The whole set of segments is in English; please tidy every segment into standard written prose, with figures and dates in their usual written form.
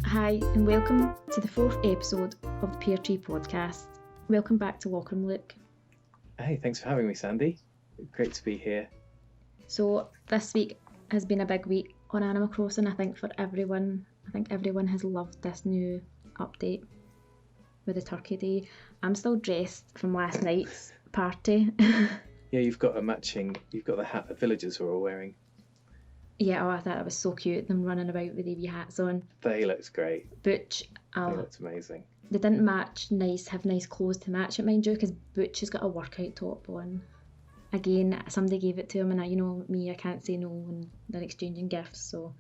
Hi, and welcome to the 4th episode of the Pear podcast. Welcome back to Lokrum, Luke. Hey, thanks for having me, Sandi. Great to be here. So this week has been a big week on Animal Crossing, I think, for everyone. I think everyone has loved this new update with the Turkey Day. I'm still dressed from last night's party. Yeah, you've got the hat the villagers were all wearing. Yeah, I thought it was so cute, them running about with their wee hats on. They looked great. Butch, They looked amazing. They didn't have nice clothes to match it, mind you, because Butch has got a workout top on. Again, somebody gave it to him, and I can't say no when they're exchanging gifts, so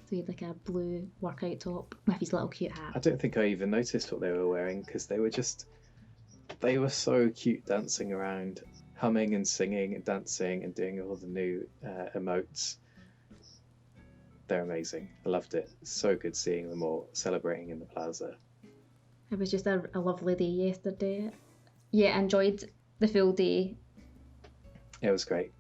he had like a blue workout top with his little cute hat. I don't think I even noticed what they were wearing because they were so cute, dancing around, humming and singing and dancing and doing all the new emotes. They're amazing. I loved it. So good seeing them all celebrating in the plaza. It was just a lovely day yesterday. Yeah, I enjoyed the full day. It was great.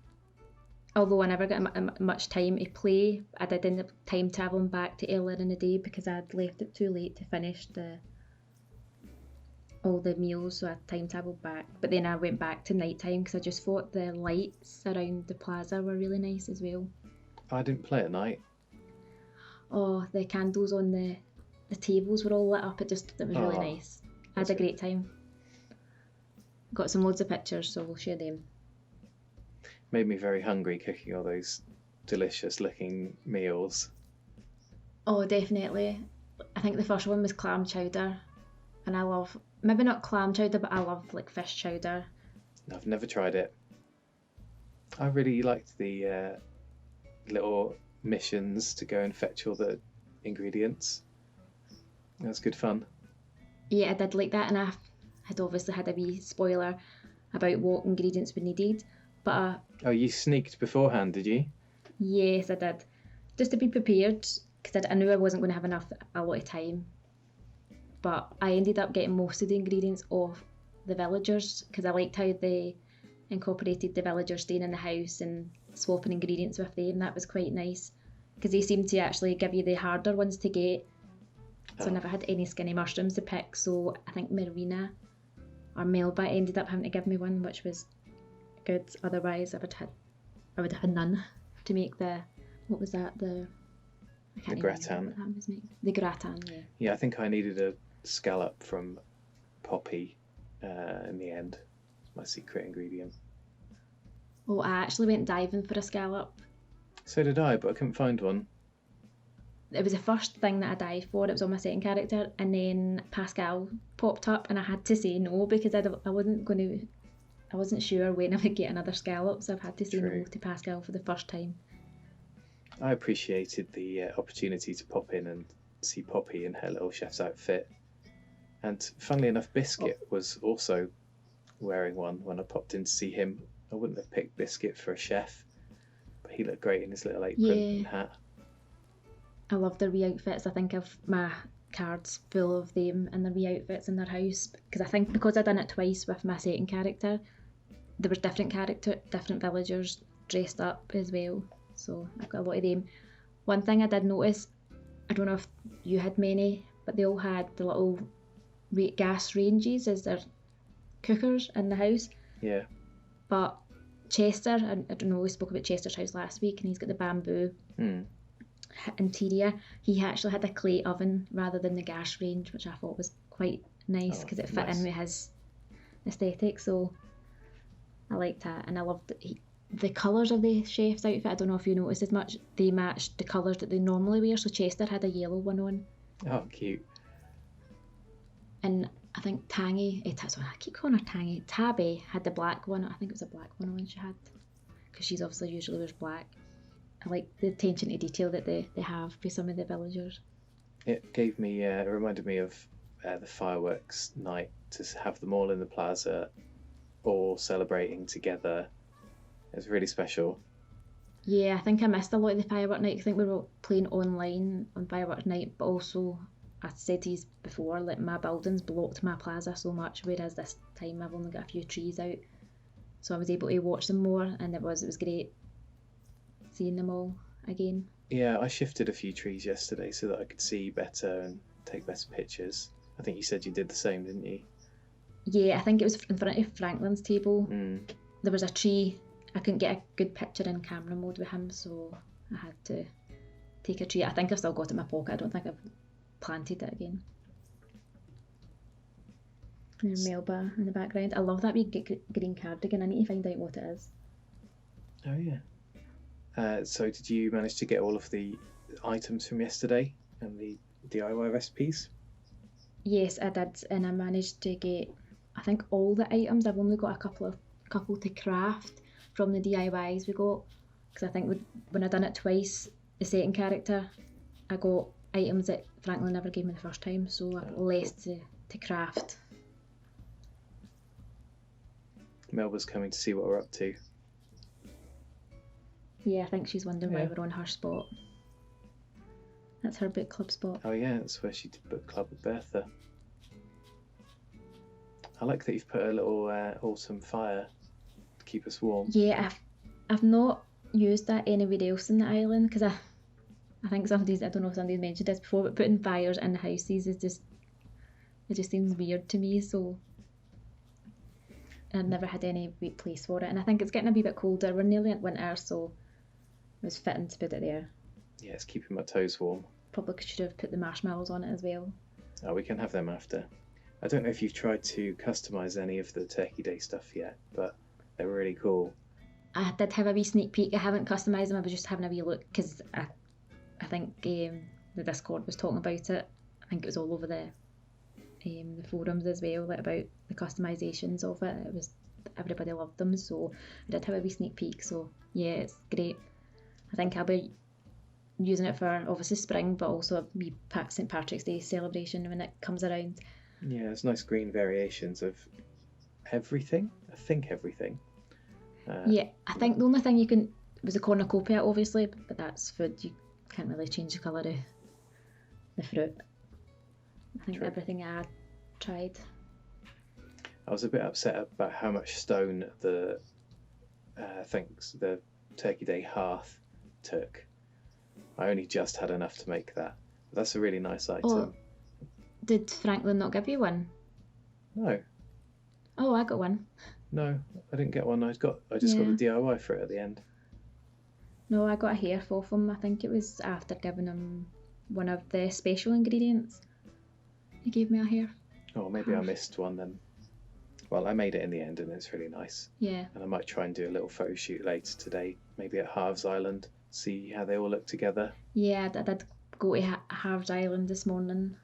Although I never got much time to play, I did end up time travelling back to earlier in the day because I'd left it too late to finish all the meals, so I time travelled back. But then I went back to night time because I just thought the lights around the plaza were really nice as well. I didn't play at night. Oh, the candles on the tables were all lit up. It was really nice. I had a great time. Got some loads of pictures, so we'll share them. Made me very hungry cooking all those delicious looking meals. Oh, definitely. I think the first one was clam chowder, and I love, maybe not clam chowder, but I love like fish chowder. I've never tried it. I really liked the little missions to go and fetch all the ingredients. That was good fun. Yeah, I did like that, and I had obviously had a wee spoiler about what ingredients we needed, but Oh, you sneaked beforehand, did you? Yes, I did, just to be prepared, because I knew I wasn't going to have a lot of time. But I ended up getting most of the ingredients off the villagers because I liked how they incorporated the villagers staying in the house and swapping ingredients with them. That was quite nice because they seemed to actually give you the harder ones to get. So I never had any skinny mushrooms to pick, so I think Marina or Melba ended up having to give me one, which was good. Otherwise I would have none to make the, what was that, the gratin. The gratin, yeah. Yeah, I think I needed a scallop from Poppy in the end. It's my secret ingredient. Oh, I actually went diving for a scallop. So did I, but I couldn't find one. It was the first thing that I dived for. It was on my second character, and then Pascal popped up, and I had to say no because I wasn't sure when I would get another scallop, so I've had to say no to Pascal for the first time. I appreciated the opportunity to pop in and see Poppy in her little chef's outfit. And funnily enough, Biscuit was also wearing one when I popped in to see him. I wouldn't have picked Biscuit for a chef, but he looked great in his little apron and hat. I love their wee outfits. I think I've my cards full of them and their wee outfits in their house, because I think because I done it twice with my second character, there was different villagers dressed up as well, so I've got a lot of them. One thing I did notice, I don't know if you had many, but they all had the little gas ranges as their cookers in the house. Yeah. But Chester, I don't know, we spoke about Chester's house last week, and he's got the bamboo interior. He actually had a clay oven rather than the gas range, which I thought was quite nice because it fit in with his aesthetic, so I liked that. And I loved the colours of the chef's outfit. I don't know if you noticed as much, they matched the colours that they normally wear, so Chester had a yellow one on. Oh, cute. And I think Tangy, I keep calling her Tangy, Tabby had the black one. I think it was a black one on she had, because she's obviously usually wears black. I like the attention to detail that they have for some of the villagers. It reminded me of the fireworks night, to have them all in the plaza, all celebrating together. It was really special. Yeah, I think I missed a lot of the firework night. I think we were playing online on firework night, but also I said to you before, like, my buildings blocked my plaza so much, whereas this time I've only got a few trees out, so I was able to watch them more, and it was great seeing them all again. Yeah, I shifted a few trees yesterday so that I could see better and take better pictures. I think you said you did the same, didn't you? Yeah, I think it was in front of Franklin's table. Mm. There was a tree. I couldn't get a good picture in camera mode with him, so I had to take a tree. I think I've still got it in my pocket. I don't think I've planted it again. There's Melba in the background. I love that wee green cardigan. I need to find out what it is. Oh yeah. So did you manage to get all of the items from yesterday and the DIY recipes? Yes, I did, and I managed to get, I think, all the items. I've only got a couple to craft from the DIYs we got, because I think when I done it twice, the second character, I got items that Franklin never gave me the first time, so I've less to craft. Melba's coming to see what we're up to. Yeah, I think she's wondering why we're on her spot. That's her book club spot. Oh yeah, that's where she did book club with Bertha. I like that you've put a little autumn fire to keep us warm. Yeah, I've not used that anywhere else in the island, because I think I don't know if somebody's mentioned this before, but putting fires in houses is just seems weird to me, so I've never had any great place for it. And I think it's getting a wee bit colder. We're nearly at winter, so it was fitting to put it there. Yeah, it's keeping my toes warm. Probably should have put the marshmallows on it as well. Oh, we can have them after. I don't know if you've tried to customise any of the Turkey Day stuff yet, but they're really cool. I did have a wee sneak peek. I haven't customised them. I was just having a wee look, because I think the Discord was talking about it. I think it was all over the forums as well, like, about the customisations of it. It was, everybody loved them, so I did have a wee sneak peek. So yeah, it's great. I think I'll be using it for obviously spring, but also a wee St. Patrick's Day celebration when it comes around. Yeah, there's nice green variations of everything. I think everything. Yeah, I think the only thing you can was the cornucopia, obviously, but that's food. You can't really change the colour of the fruit. I think everything I tried. I was a bit upset about how much stone the Turkey Day hearth took. I only just had enough to make that. But that's a really nice item. Oh, did Franklin not give you one? No. Oh, I got one. No, I didn't get one. I just got the DIY for it at the end. No, I got a hair off him. I think it was after giving him one of the special ingredients. He gave me a hair. Oh, maybe I missed one then. Well, I made it in the end, and it's really nice. Yeah. And I might try and do a little photo shoot later today, maybe at Harves Island, see how they all look together. Yeah, I did go to Harves Island this morning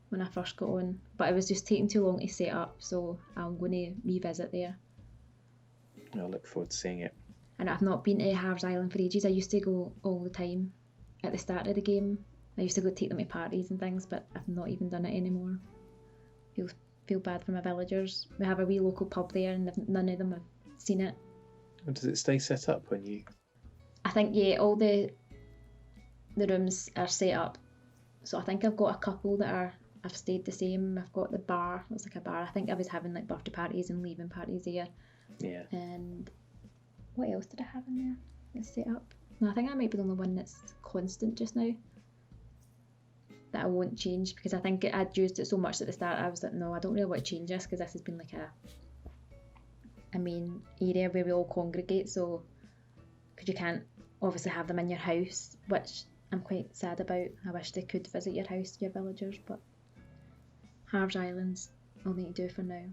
when I first got on, but it was just taking too long to set up, so I'm going to revisit there. I look forward to seeing it. And I've not been to Harves Island for ages. I used to go all the time at the start of the game. I used to go take them to parties and things, but I've not even done it anymore. Feel bad for my villagers. We have a wee local pub there, and none of them have seen it. And does it stay set up when you... I think, yeah, all the rooms are set up. So I think I've got a couple that I've stayed the same. I've got the bar. It's like a bar. I think I was having like birthday parties and leaving parties there. Yeah. And what else did I have in there that's set up? No, I think that might be the only one that's constant just now, that I won't change, because I think I'd used it so much at the start. I was like, no, I don't really want to change this, because this has been like a main area where we all congregate, so because you can't obviously have them in your house, which I'm quite sad about. I wish they could visit your house, your villagers, but Harves Island's all they need to do for now.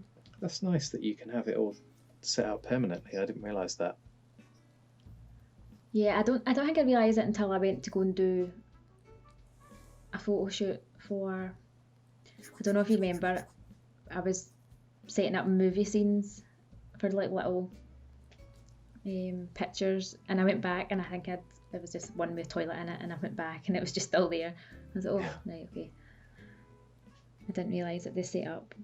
That's nice that you can have it all set out permanently. I didn't realise that. Yeah, I don't think I realised it until I went to go and do a photo shoot for, I don't know if you remember, I was setting up movie scenes for like little pictures, and I went back and I think there was just one with a toilet in it, and I went back and it was just still there. I was like, oh, right, okay. I didn't realise that they set up.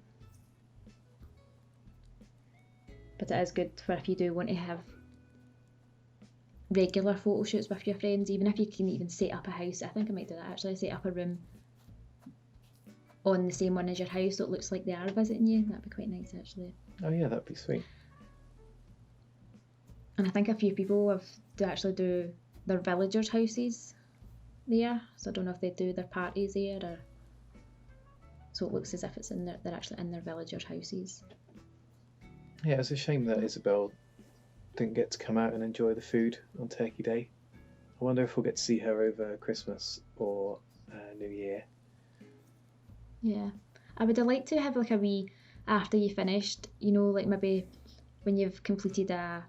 But it is good for if you do want to have regular photo shoots with your friends, even if you can even set up a house. I think I might do that actually, set up a room on the same one as your house so it looks like they are visiting you. That'd be quite nice actually. Oh yeah, that'd be sweet. And I think a few people do actually do their villagers' houses there, so I don't know if they do their parties there, or so it looks as if they're actually in their villagers' houses. Yeah, it's a shame that Isabel didn't get to come out and enjoy the food on Turkey Day. I wonder if we'll get to see her over Christmas or New Year. Yeah, I would have liked to have like a wee, after you finished, you know, like maybe when you've completed a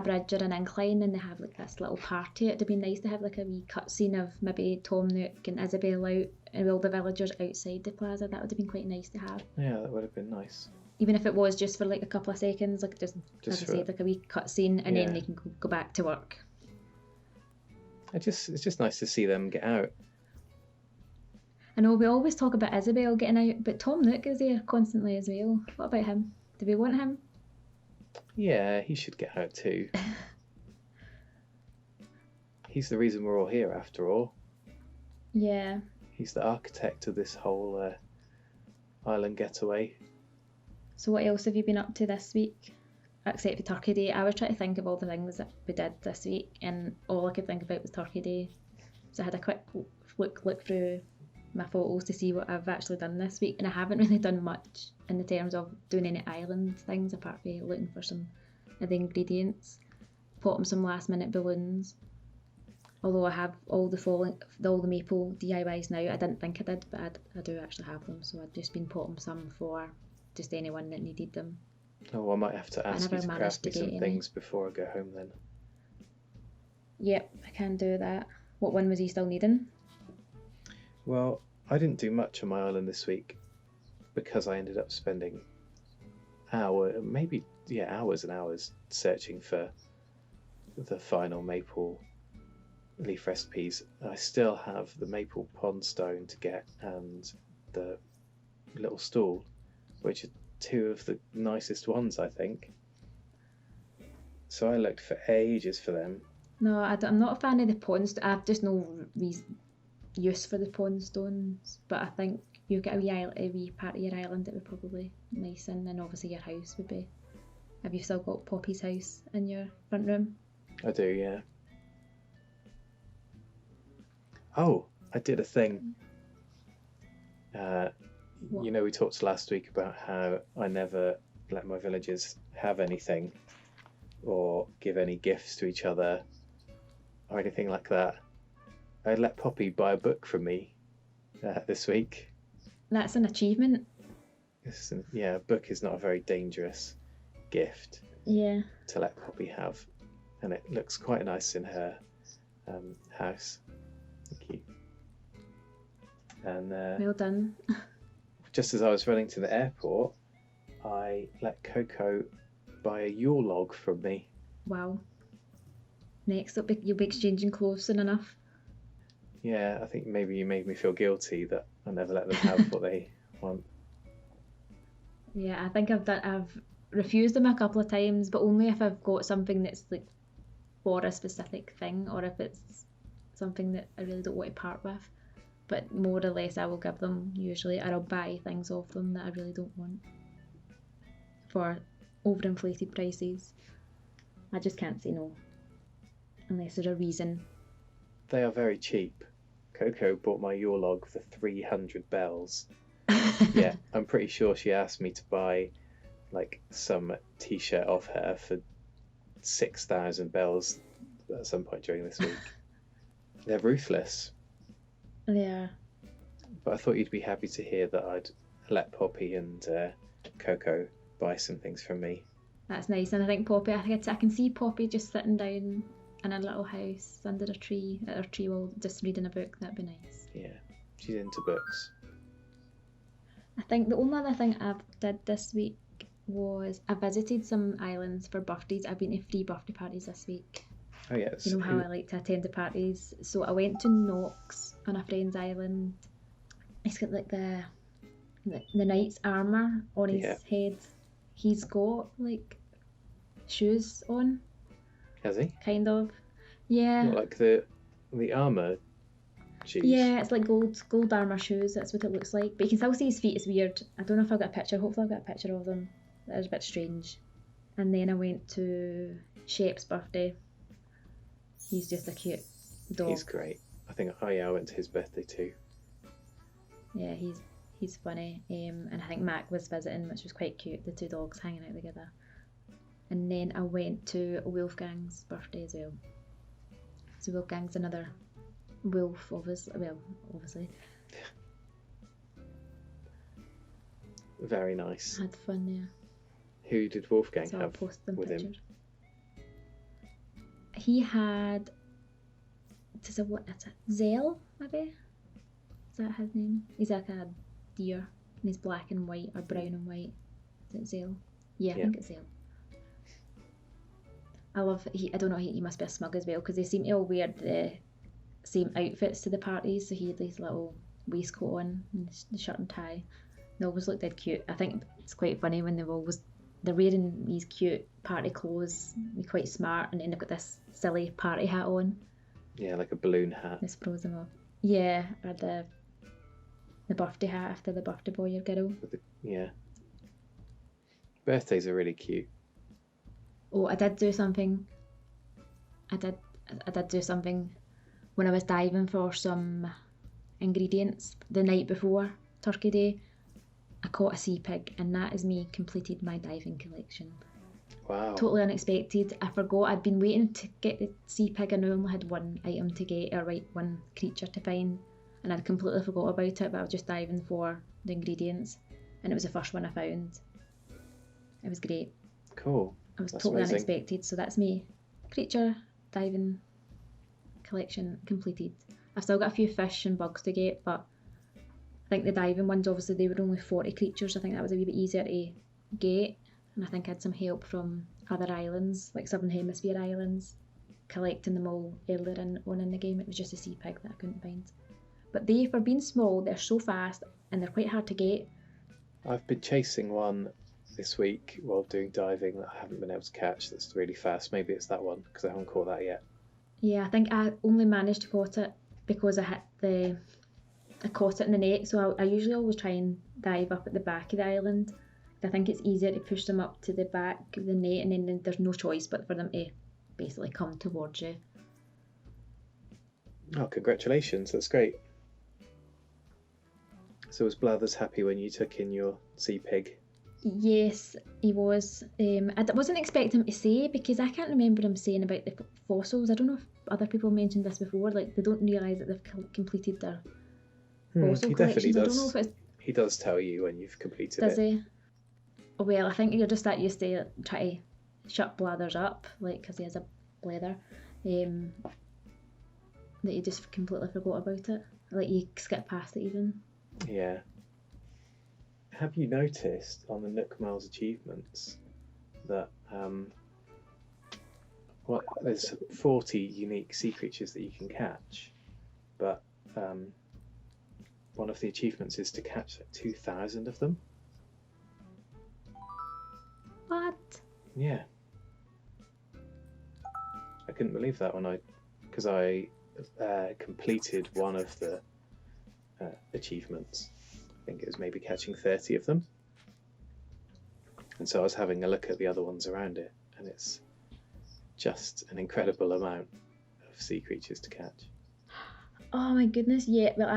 bridge or an incline and they have like this little party, it'd have been nice to have like a wee cutscene of maybe Tom Nook and Isabel out and all the villagers outside the plaza. That would have been quite nice to have. Yeah, that would have been nice. Even if it was just for like a couple of seconds, like just as I said, like a wee cutscene, and then they can go back to work. It's just nice to see them get out. I know we always talk about Isabel getting out, but Tom Nook is there constantly as well. What about him? Do we want him? Yeah, he should get out too. He's the reason we're all here, after all. Yeah. He's the architect of this whole island getaway. So what else have you been up to this week? Except for Turkey Day. I was trying to think of all the things that we did this week, and all I could think about was Turkey Day. So I had a quick look through my photos to see what I've actually done this week, and I haven't really done much in the terms of doing any island things apart from looking for some of the ingredients, potting some last minute balloons. Although I have all the maple DIYs now, I didn't think I did, but I do actually have them, so I've just been potting some for just anyone that needed them. Oh, I might have to ask you to craft me some things before I go home then. Yep, I can do that. What one was he still needing? Well, I didn't do much on my island this week because I ended up spending hours and hours searching for the final maple leaf recipes. I still have the maple pond stone to get and the little stool, which are two of the nicest ones, I think. So I looked for ages for them. No, I'm not a fan of the pond. I've just no use for the pond stones, but I think you've got a wee part of your island that would probably be nice in, and obviously your house would be. Have you still got Poppy's house in your front room? I do, yeah. Oh, I did a thing. You know, we talked last week about how I never let my villagers have anything or give any gifts to each other or anything like that. I let Poppy buy a book from me this week. That's an achievement. Yeah, a book is not a very dangerous gift to let Poppy have. And it looks quite nice in her house. Thank you. And well done. Just as I was running to the airport, I let Coco buy a Yule log from me. Wow. Next up, you'll be exchanging clothes soon enough. Yeah, I think maybe you made me feel guilty that I never let them have what they want. Yeah, I think I've refused them a couple of times, but only if I've got something that's like for a specific thing, or if it's something that I really don't want to part with. But more or less I will give them usually, or I'll buy things off them that I really don't want for overinflated prices. I just can't say no unless there's a reason. They are very cheap. Coco bought my Yule log for 300 bells. Yeah, I'm pretty sure she asked me to buy like some t-shirt off her for 6,000 bells at some point during this week. They're ruthless. Yeah. But I thought you'd be happy to hear that I'd let Poppy and Coco buy some things from me. That's nice, and I think Poppy, I can see Poppy just sitting down in a little house under a tree, at her tree wall, just reading a book. That'd be nice. Yeah, she's into books. I think the only other thing I did this week was I visited some islands for birthdays. I've been to 3 birthday parties this week. Oh yes. You know how I like to attend the parties. So I went to Knox on a friend's island. He's got like the knight's armour on his head. He's got like shoes on. Has he? Kind of. Yeah. Not like the armour shoes. Yeah, it's like gold armour shoes. That's what it looks like. But you can still see his feet. It's weird. I don't know if I've got a picture. Hopefully I've got a picture of them. That is a bit strange. And then I went to Shep's birthday. He's just a cute dog. He's great. I think, oh yeah, I went to his birthday too. Yeah, he's funny. And I think Mac was visiting, which was quite cute, the two dogs hanging out together. And then I went to Wolfgang's birthday as well. So Wolfgang's another wolf, obviously. Very nice. Had fun there. Who did Wolfgang So I'll have post them with pictures. him? He had, is it Zell, maybe? Is that his name? He's like a deer, and he's black and white, or brown and white. Is it Zell? Yeah, I think it's Zell. I love, I don't know, he must be a smug as well, because they seem to all wear the same outfits to the parties, so he had his little waistcoat on, and the shirt and tie. They always look dead cute. I think it's quite funny when they're wearing these cute party clothes, they're quite smart, and then they've got this silly party hat on. Yeah, like a balloon hat. This throws them off. Yeah, or the birthday hat after the birthday boy or girl. Yeah. Birthdays are really cute. Oh, I did do something. I did do something when I was diving for some ingredients the night before Turkey Day. I caught a sea pig, and that is me completed my diving collection. Wow. Totally unexpected. I forgot I'd been waiting to get the sea pig. I only had one item to get, or one creature to find, and I'd completely forgot about it, but I was just diving for the ingredients, and it was the first one I found. It was great. Cool. I was That's totally amazing. unexpected, so that's me. Creature diving collection completed. I've still got a few fish and bugs to get, but I think the diving ones, obviously, they were only 40 creatures. I think that was a wee bit easier to get, and I think I had some help from other islands, like Southern Hemisphere islands, collecting them all earlier on in the game. It was just a sea pig that I couldn't find. But they, for being small, they're so fast, and they're quite hard to get. I've been chasing one this week while doing diving that I haven't been able to catch that's really fast. Maybe it's that one, because I haven't caught that yet. Yeah, I think I only managed to caught it because I caught it in the net, so I usually always try and dive up at the back of the island. I think it's easier to push them up to the back of the net, and then there's no choice but for them to basically come towards you. Oh, congratulations, that's great. So was Blathers happy when you took in your sea pig? Yes, he was. I wasn't expecting him to say, because I can't remember him saying about the fossils. I don't know if other people mentioned this before, like they don't realise that they've completed their fossil He definitely collections. I does. don't know if it's... He does tell you when you've completed Does it. he? Oh, well, I think you're just that used to try to shut Blathers up, like, because he has a blather, that you just completely forgot about it. Like, you skip past it even. Yeah. Have you noticed on the Nook Miles achievements that there's 40 unique sea creatures that you can catch, but one of the achievements is to catch 2,000 of them? What? Yeah. I couldn't believe that because I completed one of the achievements. I think it was maybe catching 30 of them. And so I was having a look at the other ones around it, and it's just an incredible amount of sea creatures to catch. Oh my goodness, yeah. Well,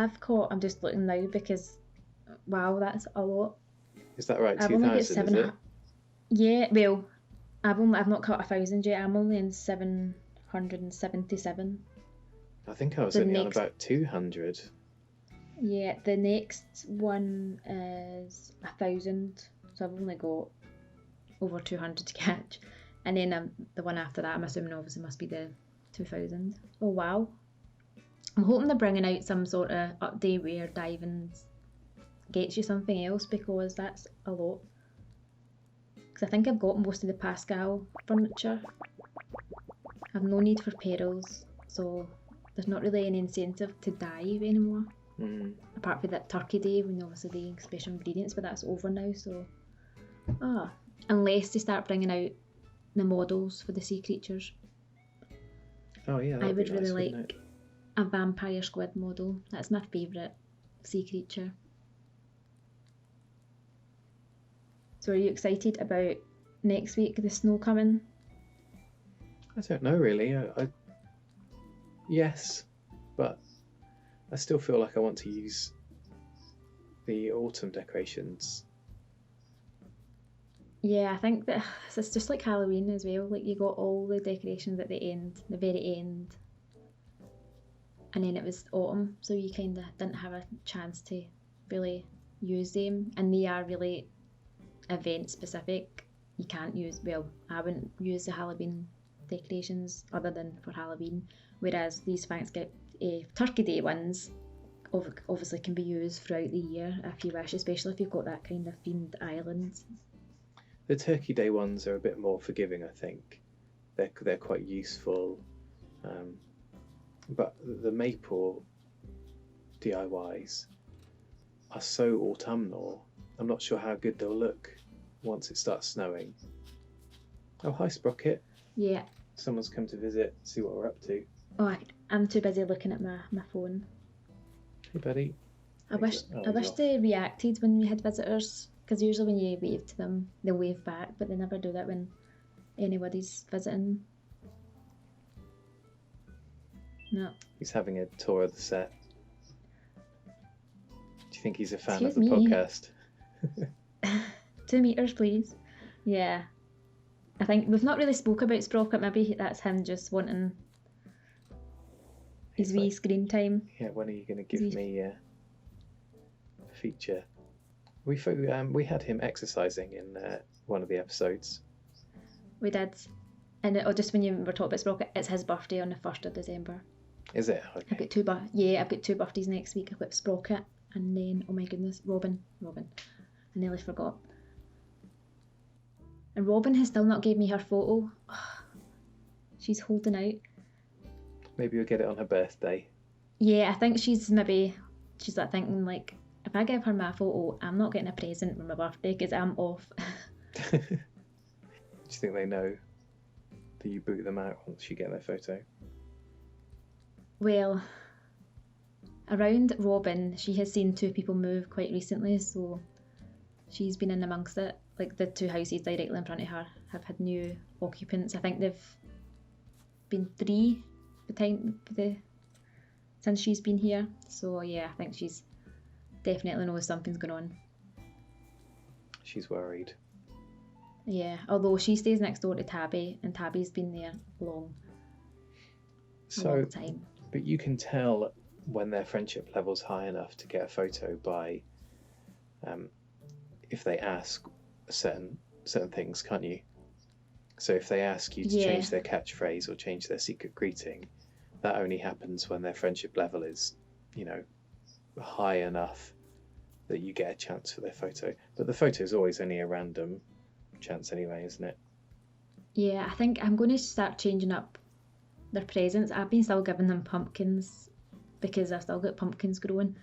I'm just looking now because, wow, that's a lot. Is that right? I've only got 2,000, is it? Yeah, well, I've not caught 1,000 yet. I'm only in 777. I think I was The only on next- about 200. Yeah, the next one is 1,000, so I've only got over 200 to catch. And then the one after that, I'm assuming obviously must be the 2,000. Oh wow. I'm hoping they're bringing out some sort of update where diving gets you something else, because that's a lot. Because I think I've got most of the Pascal furniture. I've no need for perils, so there's not really any incentive to dive anymore. Apart from that Turkey Day when obviously they special ingredients, but that's over now, so unless they start bringing out the models for the sea creatures. Oh yeah, I that'd be would really nice, wouldn't like it? a vampire squid model. That's my favourite sea creature. So are you excited about next week, the snow coming? I don't know really. Yes, but I still feel like I want to use the autumn decorations. Yeah, I think that it's just like Halloween as well. Like you got all the decorations at the end, the very end, and then it was autumn, so you kind of didn't have a chance to really use them, and they are really event specific. You can't use, well, I wouldn't use the Halloween decorations other than for Halloween, whereas these Turkey Day ones obviously can be used throughout the year if you wish, especially if you've got that kind of themed island. The Turkey Day ones are a bit more forgiving, I think. They're quite useful, but the maple DIYs are so autumnal. I'm not sure how good they'll look once it starts snowing. Oh, hi Sprocket. Yeah. Someone's come to visit, see what we're up to. Oh, I'm too busy looking at my phone. Hey buddy. I wish they reacted when we had visitors, because usually when you wave to them, they'll wave back, but they never do that when anybody's visiting. No. He's having a tour of the set. Do you think he's a fan Excuse of the me. podcast? 2 meters, please. Yeah. I think we've not really spoke about Sprocket. Maybe that's him just wanting his wee screen time. Yeah, when are you going to give me a feature? We had him exercising in one of the episodes. We did. And just when you were talking about Sprocket, it's his birthday on the 1st of December. Is it? Okay. I've got two birthdays next week. I've got Sprocket and then, oh my goodness, Robin. I nearly forgot. And Robin has still not gave me her photo. She's holding out. Maybe we'll get it on her birthday. Yeah, I think she's like thinking like, if I give her my photo, I'm not getting a present for my birthday because I'm off. Do you think they know that you boot them out once you get their photo? Well, around Robin, she has seen 2 people move quite recently, so she's been in amongst it. Like the 2 houses directly in front of her have had new occupants. I think they've been 3 since she's been here. So yeah, I think she's definitely knows something's going on. She's worried. Yeah, although she stays next door to Tabby, and Tabby's been there a long time. But you can tell when their friendship level's high enough to get a photo by if they ask certain things, can't you? So if they ask you to change their catchphrase or change their secret greeting, that only happens when their friendship level is, high enough that you get a chance for their photo. But the photo is always only a random chance anyway, isn't it? Yeah, I think I'm going to start changing up their presents. I've been still giving them pumpkins because I've still got pumpkins growing,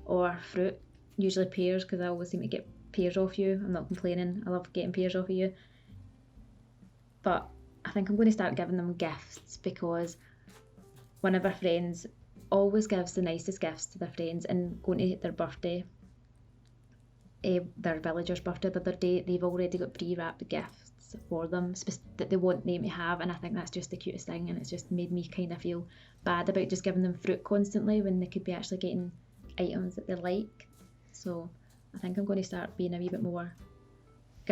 or fruit, usually pears, because I always seem to get pears off you. I'm not complaining, I love getting pears off of you. But I think I'm going to start giving them gifts, because one of our friends always gives the nicest gifts to their friends, and going to their birthday, their villager's birthday the other day, they've already got pre-wrapped gifts for them that they want them to have, and I think that's just the cutest thing, and it's just made me kind of feel bad about just giving them fruit constantly when they could be actually getting items that they like. So I think I'm going to start being give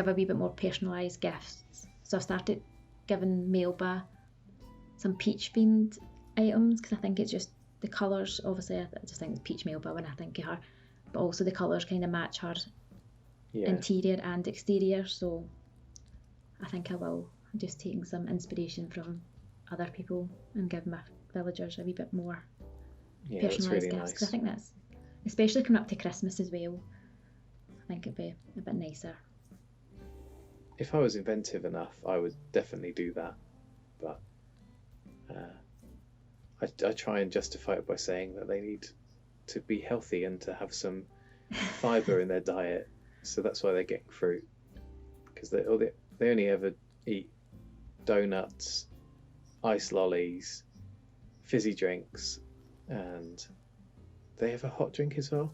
a wee bit more personalised gifts. So I've started giving Melba some peach themed items, because I think it's just the colours, obviously I just think it's peach Melba when I think of her, but also the colours kind of match her interior and exterior, so I think I will. I'm just taking some inspiration from other people and give my villagers a wee bit more personalised really gifts, nice. because I think that's, especially coming up to Christmas as well, I think it'd be a bit nicer. If I was inventive enough, I would definitely do that, but I try and justify it by saying that they need to be healthy and to have some fibre in their diet, so that's why they're getting fruit, because they only ever eat donuts, ice lollies, fizzy drinks, and they have a hot drink as well.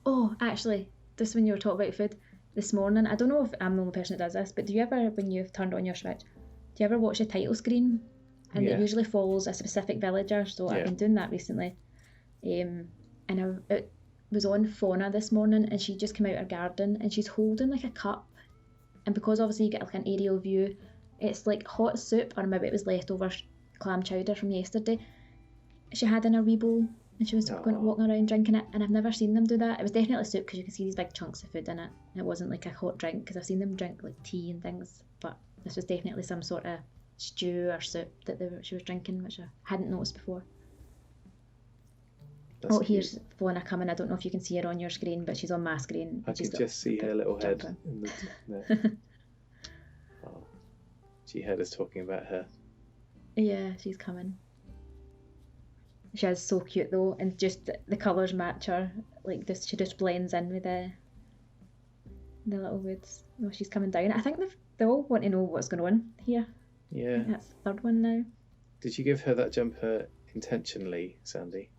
Oh, actually, just when you were talking about food this morning, I don't know if I'm the only person that does this, but do you ever, when you've turned on your Switch, do you ever watch the title screen? And it usually follows a specific villager, so I've been doing that recently. And it was on Fauna this morning, and she just came out her garden, and she's holding like a cup, and because obviously you get like an aerial view, it's like hot soup, or maybe it was leftover clam chowder from yesterday. She had in a wee bowl, and she was walking around drinking it, and I've never seen them do that. It was definitely soup because you can see these big chunks of food in it. It wasn't like a hot drink, because I've seen them drink like tea and things, but this was definitely some sort of stew or soup that she was drinking, which I hadn't noticed before. That's cute. Here's Fauna coming. I don't know if you can see her on your screen, but she's on my screen. I could just see her little head in the oh, she heard us talking about her. Yeah, she's coming. She is so cute though, and just the colours match her. Like this, she just blends in with the little woods. Oh, she's coming down. I think they all want to know what's going on here. Yeah. That's the third one now. Did you give her that jumper intentionally, Sandi?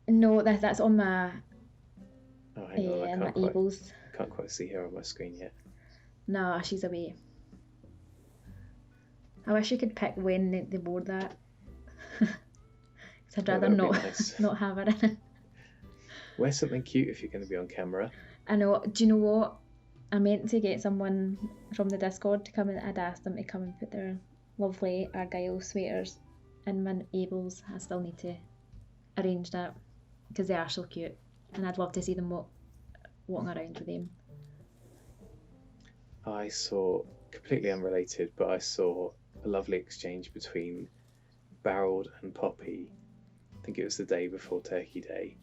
No, that's on my Oh, hang on, my Abels. Can't quite see her on my screen yet. No, she's away. I wish you could pick when they wore that. I'd rather not have her in it. Wear something cute if you're going to be on camera. I know. Do you know what? I meant to get someone from the Discord to come and I'd asked them to come and put their lovely Argyle sweaters in my Abels. I still need to arrange that because they are so cute, and I'd love to see them walking around with them. I saw, completely unrelated, but I saw a lovely exchange between Barold and Poppy. I think it was the day before Turkey Day.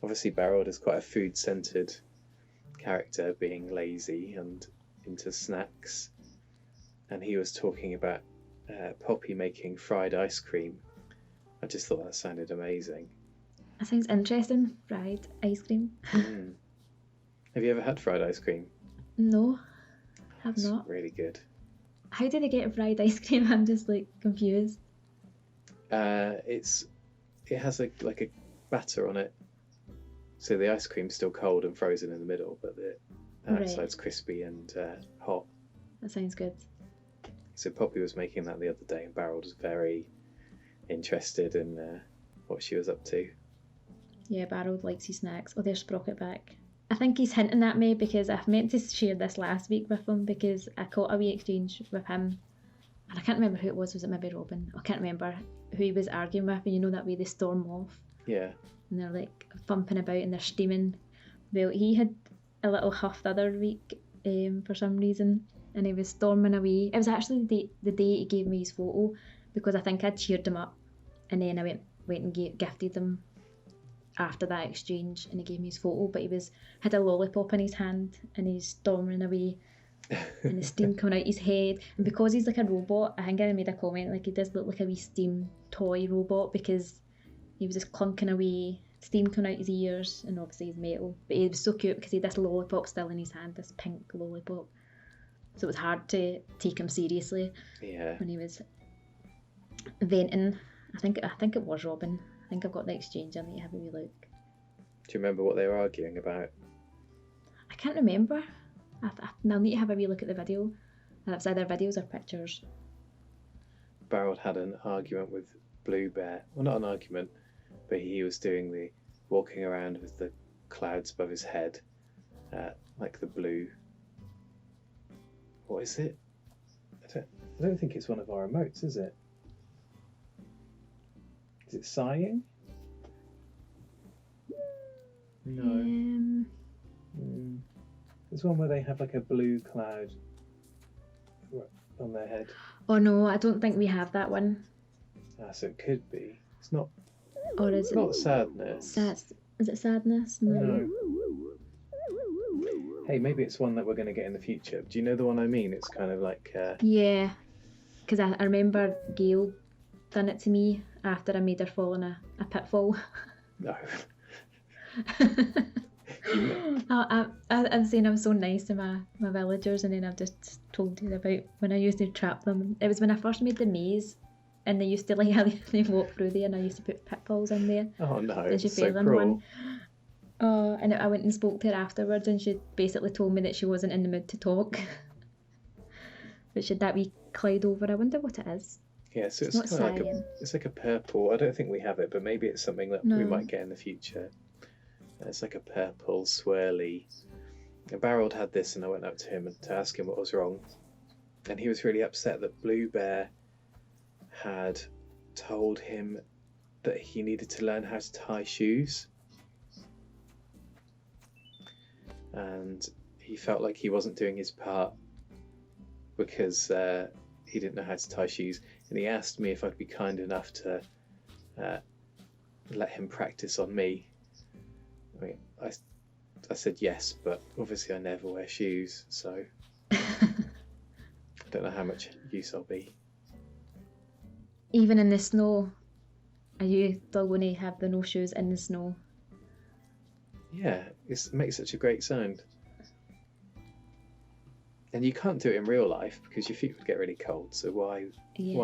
Obviously Barold is quite a food-centred character, being lazy and into snacks, and he was talking about Poppy making fried ice cream. I just thought that sounded amazing. That sounds interesting. Fried ice cream. Have you ever had fried ice cream? No, have It's not. really good. How do they get fried ice cream? I'm just like confused. It has a batter on it, so the ice cream's still cold and frozen in the middle, but the outside's crispy and hot. That sounds good. So Poppy was making that the other day, and Barold was very interested in what she was up to. Yeah, Barold likes his snacks. Oh, there's Sprocket back. I think he's hinting at me because I meant to share this last week with him, because I caught a wee exchange with him, and I can't remember who it was. Was it maybe Robin? I can't remember who he was arguing with, and you know that way they storm off. Yeah. And they're like thumping about and they're steaming. Well, he had a little huff the other week for some reason, and he was storming away. It was actually the day he gave me his photo, because I think I'd cheered him up, and then I went and gifted him after that exchange, and he gave me his photo, but he had a lollipop in his hand and he's storming away and the steam coming out his head, and because he's like a robot, I think I made a comment like he does look like a wee steam toy robot, because he was just clunking away, steam coming out his ears, and obviously he's metal, but he was so cute because he had this lollipop still in his hand, this pink lollipop, so it was hard to take him seriously. Yeah. When he was venting. I think it was Robin. I think I've got the exchange. I need to have a wee look. Do you remember what they were arguing about? I can't remember. I'll need to have a wee look at the video. It's either videos or pictures. Barold had an argument with Blue Bear. Well, not an argument, but he was doing the walking around with the clouds above his head, like the blue. What is it? I don't think it's one of our emotes, is it? Is it sighing? No. There's one where they have like a blue cloud on their head. Oh no, I don't think we have that one. So it could be. It's not. Or is it not sadness? Is it sadness? No. Hey, maybe it's one that we're going to get in the future. Do you know the one I mean? It's kind of like. Yeah, because I remember Gail done it to me after I made her fall in a pitfall. No. I'm saying I'm so nice to my villagers, and then I've just told you about when I used to trap them. It was when I first made the maze, and they used to they walk through there, and I used to put pitfalls in there. Oh no, and she so fell in cruel. one. Oh, and I went and spoke to her afterwards, and she basically told me that she wasn't in the mood to talk. But she had that wee cloud over. I wonder what it is. Yeah, so It's it's not kind of cyan. it's like a purple. I don't think we have it, but maybe it's something that we No. might get in the future. It's like a purple swirly. And Barold had this, and I went up to him to ask him what was wrong, and he was really upset that Blue Bear had told him that he needed to learn how to tie shoes, and he felt like he wasn't doing his part because he didn't know how to tie shoes, and he asked me if I'd be kind enough to let him practice on me. I mean, I said yes, but obviously I never wear shoes, so I don't know how much use I'll be. Even in the snow, are you still going to have the no shoes in the snow? Yeah, it makes such a great sound. And you can't do it in real life because your feet would get really cold, so why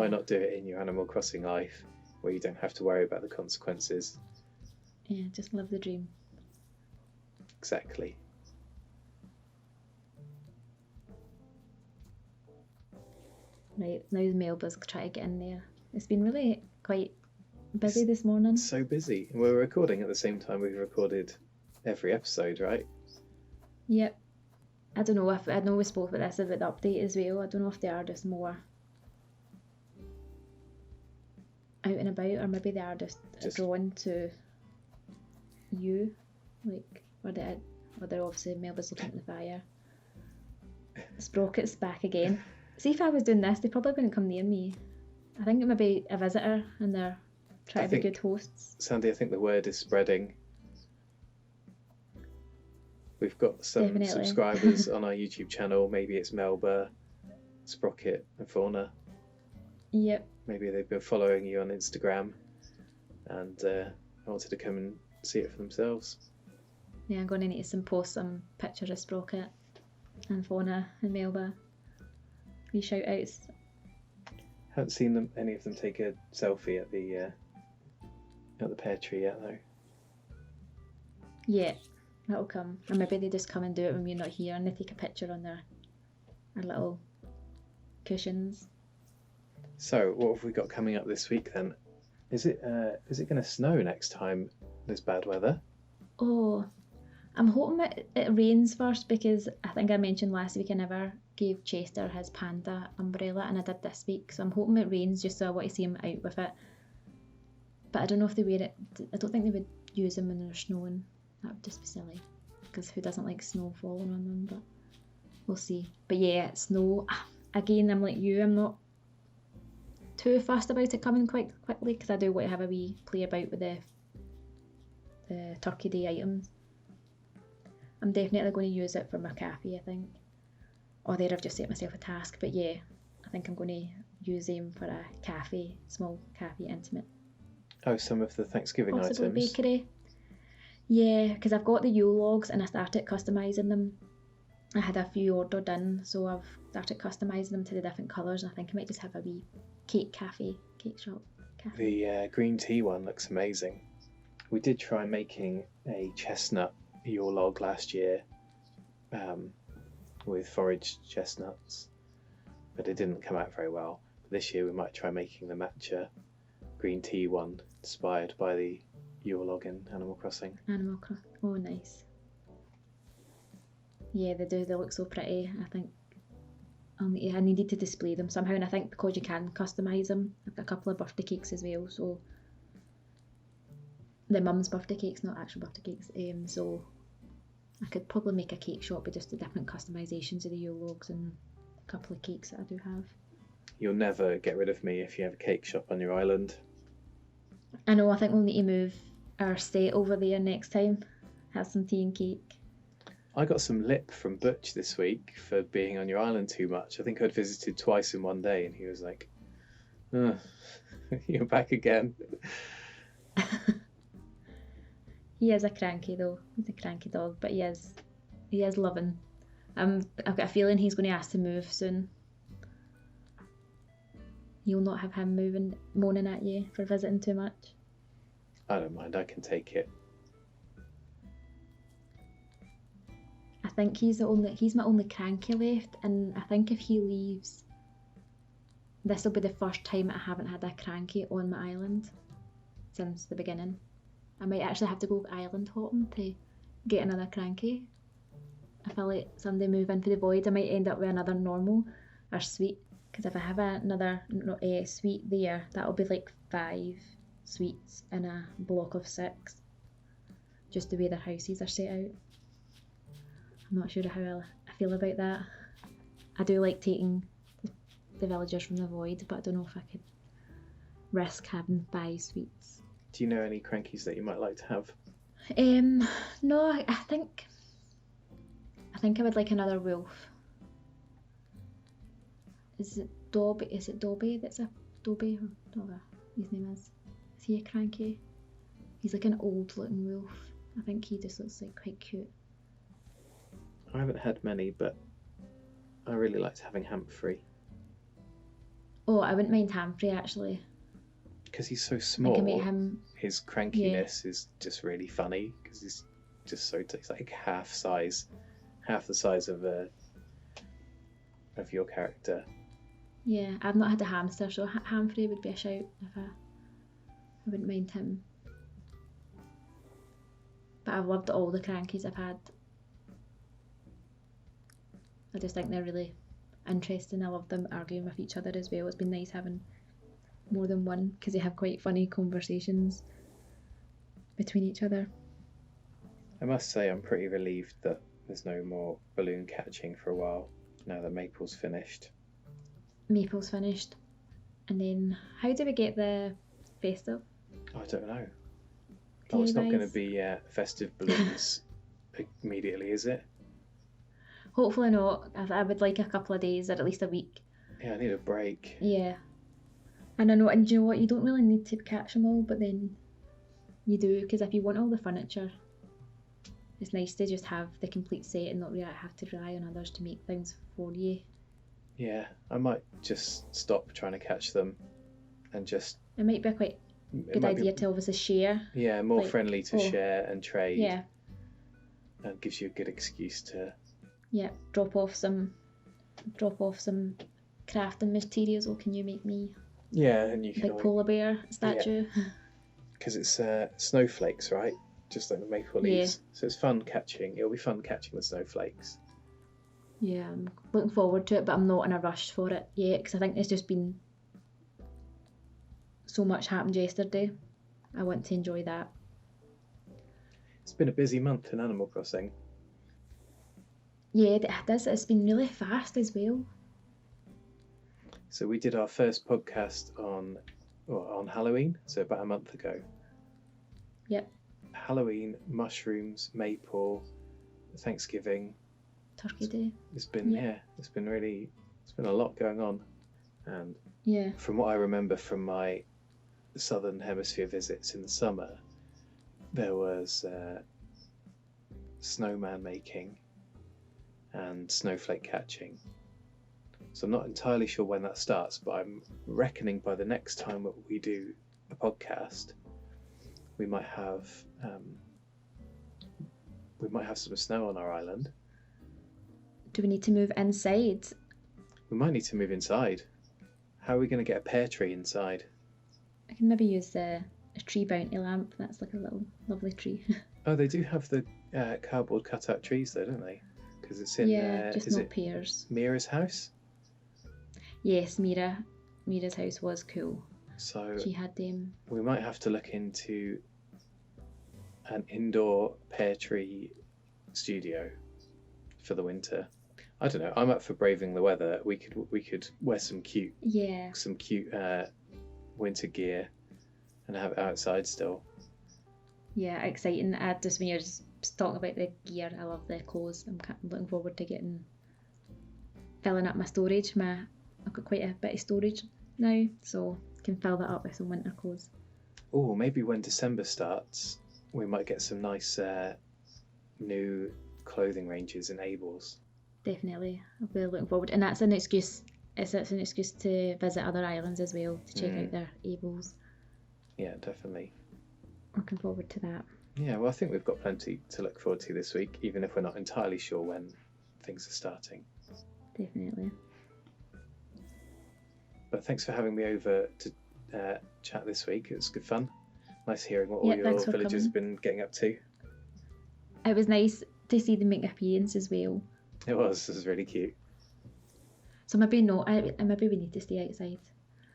not do it in your Animal Crossing life where you don't have to worry about the consequences? Yeah, just live the dream. Exactly. Right, now the Melba's trying to get in there. It's been really quite busy this morning. So busy. And we're recording at the same time we've recorded every episode, right? Yep. I don't know if I know we spoke about this about the update as well. I don't know if they are just more out and about, or maybe they are just drawn to you, like, or they're obviously Melba's looking at the fire. Sprocket's back again. See, if I was doing this, they probably wouldn't come near me. I think it might be a visitor and they're trying to be good hosts. Sandi, I think the word is spreading. We've got some subscribers on our YouTube channel. Maybe it's Melba, Sprocket, and Fauna. Yep. Maybe they've been following you on Instagram and wanted to come and see it for themselves. Yeah, I'm going to need to post some pictures of Sprocket and Fauna and Melba. Wee shout outs. Haven't seen any of them take a selfie at the pear tree yet, though. Yeah, that'll come. Or maybe they just come and do it when we're not here, and they take a picture on their little cushions. So, what have we got coming up this week then? Is it going to snow next time there's bad weather? Oh, I'm hoping it rains first, because I think I mentioned last week I never gave Chester his panda umbrella, and I did this week, so I'm hoping it rains just so I want to see him out with it. But I don't know if they wear it. I don't think they would use them when they're snowing. That would just be silly, because who doesn't like snow falling on them? But we'll see. But yeah, snow. Again, I'm like you. I'm not too fussed about it coming quite quickly, because I do want to have a wee play about with the Turkey Day items. I'm definitely going to use it for my cafe, I think. Or there I've just set myself a task, but yeah, I think I'm going to use them for a cafe, small cafe intimate. Oh, some of the Thanksgiving Possibly items. Bakery. Yeah, because I've got the Yule logs and I started customising them. I had a few ordered in, so I've started customising them to the different colours, and I think I might just have a wee cake shop cafe. The green tea one looks amazing. We did try making a chestnut Yule log last year with foraged chestnuts, but it didn't come out very well. This year we might try making the matcha green tea one, inspired by the Yule log in Animal Crossing. Oh, nice. Yeah, they do. They look so pretty. I think I needed to display them somehow, and I think because you can customise them, I've got a couple of birthday cakes as well. So the mum's birthday cakes, not actual birthday cakes. So I could probably make a cake shop with just the different customisations of the Yule logs and a couple of cakes that I do have. You'll never get rid of me if you have a cake shop on your island. I know. I think we'll need to move our state over there next time. Have some tea and cake. I got some lip from Butch this week for being on your island too much. I think I'd visited twice in one day, and he was like, oh, "You're back again." He is a cranky though. He's a cranky dog, but he is loving. I've got a feeling he's going to ask to move soon. You'll not have him moaning at you for visiting too much. I don't mind. I can take it. I think he's my only cranky left, and I think if he leaves, this will be the first time I haven't had a cranky on my island since the beginning. I might actually have to go island hopping to get another cranky. I feel like someday move into the void, I might end up with another normal or sweet. Because if I have another sweet there, that'll be like 5 sweets in a block of 6. Just the way their houses are set out. I'm not sure how I feel about that. I do like taking the villagers from the void, but I don't know if I could risk having 5 sweets. Do you know any crankies that you might like to have? No, I think I would like another wolf. Is it Dobby? Is it Dobby? That's a Dobby or whatever his name is. Is he a cranky? He's like an old looking wolf. I think he just looks like quite cute. I haven't had many, but I really liked having Humphrey. Oh, I wouldn't mind Humphrey actually. Because he's so small, his crankiness is just really funny. Because he's just so he's like half the size of your character. Yeah, I've not had a hamster, so Humphrey would be a shout if I wouldn't mind him. But I've loved all the crankies I've had. I just think they're really interesting. I love them arguing with each other as well. It's been nice having more than one because they have quite funny conversations between each other. I must say I'm pretty relieved that there's no more balloon catching for a while now that Maple's finished. Maple's finished. And then how do we get the festive? I don't know. Oh, it's not going to be festive balloons immediately, is it? Hopefully not. I would like a couple of days or at least a week. Yeah, I need a break. Yeah. And I know, and do you know what? You don't really need to catch them all, but then you do, because if you want all the furniture, it's nice to just have the complete set and not really have to rely on others to make things for you. Yeah, I might just stop trying to catch them and just... It might be a quite good idea to obviously share. Yeah, more friendly to share and trade. Yeah. And gives you a good excuse to... Yeah, drop off some crafting materials. Or can you make me? Yeah, and you can like polar bear statue. Because it's snowflakes, right? Just like the maple leaves. Yeah. So it's fun catching. It'll be fun catching the snowflakes. Yeah, I'm looking forward to it, but I'm not in a rush for it yet because I think there's just been so much happened yesterday. I want to enjoy that. It's been a busy month in Animal Crossing. Yeah, it is. It's been really fast as well. So we did our first podcast on Halloween, so about a month ago. Yep. Halloween, mushrooms, maple, Thanksgiving. Turkey Day. It's been it's been a lot going on. And from what I remember from my Southern Hemisphere visits in the summer, there was snowman making and snowflake catching. So I'm not entirely sure when that starts, but I'm reckoning by the next time that we do a podcast, we might have some snow on our island. Do we need to move inside? We might need to move inside. How are we going to get a pear tree inside? I can maybe use a tree bounty lamp. That's like a little lovely tree. Oh, they do have the cardboard cutout trees though, don't they? Because it's in just is no it pears. Mira's house? Yes, Mira's house was cool. So she had them. We might have to look into an indoor pear tree studio for the winter. I don't know. I'm up for braving the weather. We could wear some cute winter gear and have it outside still. Yeah, exciting. Just when you're just talking about the gear, I love the clothes. I'm looking forward to filling up my storage. I've got quite a bit of storage now, so can fill that up with some winter clothes. Oh, maybe when December starts, we might get some nice new clothing ranges in Abel's. Definitely, I'll be looking forward, and that's an excuse. It's an excuse to visit other islands as well to check out their Abel's. Yeah, definitely. Looking forward to that. Yeah, well, I think we've got plenty to look forward to this week, even if we're not entirely sure when things are starting. Definitely. thanks for having me over to chat this week. It was good fun. Nice hearing what Yeah, all your thanks for villagers coming. have been getting up to. It was nice to see them make appearance as well. It was really cute. So maybe not. Maybe we need to stay outside.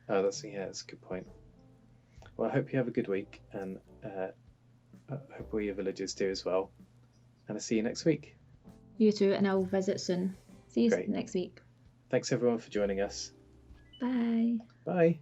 Oh, that's a good point. Well, I hope you have a good week, and I hope all your villagers do as well. And I'll see you next week. You too, and I'll visit soon. See you Great. next week. Thanks everyone for joining us. Bye. Bye.